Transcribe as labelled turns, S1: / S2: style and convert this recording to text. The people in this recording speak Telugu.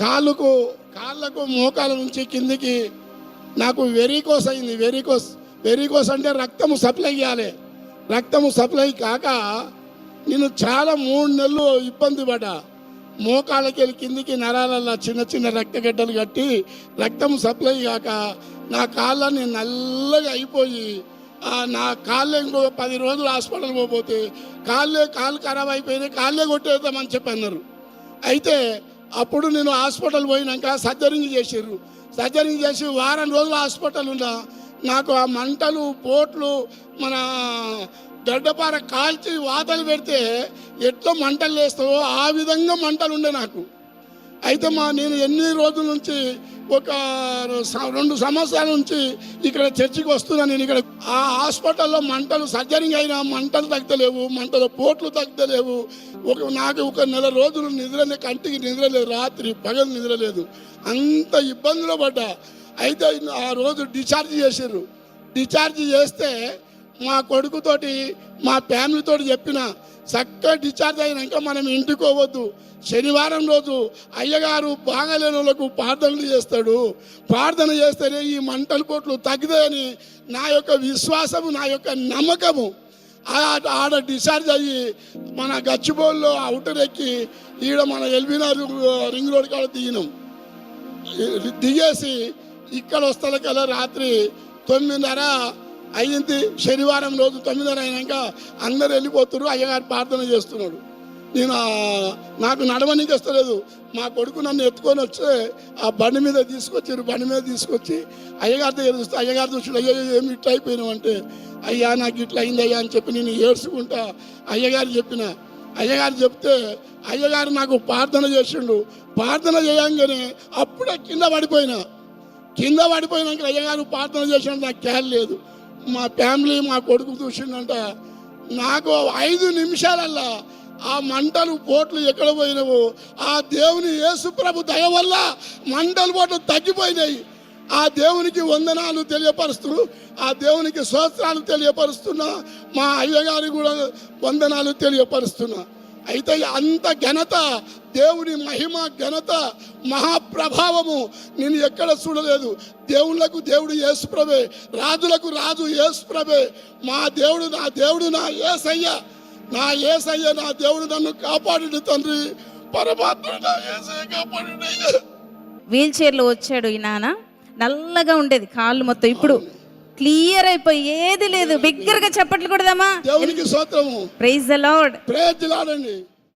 S1: కాళ్ళకు మోకాల నుంచి కిందికి నాకు వెరికోస్ అయింది. వెరికోస్ అంటే రక్తము సప్లై చేయాలి. రక్తము సప్లై కాక నేను చాలా 3 నెలలు ఇబ్బంది పడ్డా. మోకాళ్ళకి వెళ్ళి కిందికి నరాలల్లో చిన్న చిన్న రక్తగడ్డలు కట్టి రక్తం సప్లై కాక నా కాళ్ళని నల్లగా అయిపోయి నా కాళ్ళే ఇంకో 10 రోజులు హాస్పిటల్ పోతే కాళ్ళు ఖరాబ్ అయిపోయినాయి, కాళ్ళే కొట్టేద్దామని చెప్పి అన్నారు. అయితే అప్పుడు నేను హాస్పిటల్ పోయినాక సర్జరింగ్ చేసారు. సర్జరింగ్ చేసి వారం రోజులు హాస్పిటల్ ఉన్నా నాకు ఆ మంటలు పోట్లు మన గడ్డపార కాల్చి వాతలు పెడితే ఎట్లా మంటలు లేస్తావో ఆ విధంగా మంటలు ఉండే నాకు. అయితే నేను ఎన్ని రోజుల నుంచి ఒక 2 సంవత్సరాల నుంచి ఇక్కడ చర్చికి వస్తున్నాను. నేను ఇక్కడ ఆ హాస్పిటల్లో మంటలు సర్జరింగ్ అయినా మంటలు తగ్గలేవు, మంటల పోట్లు తగ్గలేవు. నాకు ఒక 1 నెల రోజులు నిద్రలే, కంటికి నిద్రలేదు, రాత్రి పగలు నిద్రలేదు, అంత ఇబ్బందులు పడ్డా. అయితే ఆ రోజు డిశ్చార్జ్ చేసారు. డిశ్చార్జ్ చేస్తే మా కొడుకుతోటి మా ఫ్యామిలీతోటి చెప్పిన చక్కగా డిశ్చార్జ్ అయినాక మనం ఇంటికి పోవద్దు, శనివారం రోజు అయ్యగారు బాగాలేని వాళ్ళకు ప్రార్థనలు చేస్తాడు, ప్రార్థన చేస్తేనే ఈ మంటల పోట్లు తగ్గుతాయని నా యొక్క విశ్వాసము, నా యొక్క నమ్మకము. ఆడ డిశ్చార్జ్ అయ్యి మన గచ్చిబౌల్లో అవుటర్ ఎక్కి ఈడ మన ఎల్బీనగర్ రింగ్ రోడ్ కాడ దిగేసి ఇక్కడ వస్తలకల్లా రాత్రి 9:30 అయ్యింది. శనివారం రోజు 9:30 అయినాక అందరు వెళ్ళిపోతున్నారు, అయ్యగారు ప్రార్థన చేస్తున్నాడు. నాకు నడవనికి వస్తలేదు. మా కొడుకు నన్ను ఎత్తుకొని వచ్చి ఆ బండి మీద తీసుకొచ్చి అయ్యగారి దగ్గర చూస్తే అయ్యగారు చూసి అయ్యో ఏమి ఇట్లా అయిపోయినావు అంటే, అయ్యా నాకు ఇట్లా అయింది అయ్యా అని చెప్పి నేను ఏడ్చుకుంటా అయ్యగారు అయ్యగారు చెప్తే అయ్యగారు నాకు ప్రార్థన చేసిండు. ప్రార్థన చేయంగానే అప్పుడే కింద పడిపోయినాక అయ్యగారు ప్రార్థన చేసినట్టు నాకు క్యాల్ లేదు. మా ఫ్యామిలీ మా కొడుకు చూసిందంట. నాకు 5 నిమిషాలల్లా ఆ మంటలు పోట్లు ఎక్కడ పోయినావో ఆ దేవుని యేసు ప్రభు దయ వల్ల మంటలు పోట్లు తగ్గిపోయినాయి. ఆ దేవునికి వందనాలు తెలియపరుస్తూ, ఆ దేవునికి స్తోత్రాలు తెలియపరుస్తున్నా, మా అయ్యగారికి కూడా వందనాలు తెలియపరుస్తున్నా. అయితే అంత ఘనత, దేవుని మహిమ, ఘనత, మహాప్రభావము నేను ఎక్కడ చూడలేదు. దేవుళ్లకు దేవుడు యేసుప్రభే, రాజులకు రాజు యేసుప్రభే. మా దేవుడు నా యేసయ్య, నా దేవుడు నన్ను కాపాడు తండ్రి, పరమాత్మ నా యేసయ్య కాపాడు.
S2: వీల్ చైర్లో వచ్చాడు ఈ నాన్న, నల్లగా ఉండేది కాళ్ళు మొత్తం, ఇప్పుడు క్లియర్ అయిపోయి ఏది లేదు. బిగ్గరగా చప్పట్లు కొడదామా?
S1: దేవునికి స్తోత్రము.
S2: Praise the lord.
S1: Praise the lord అండి.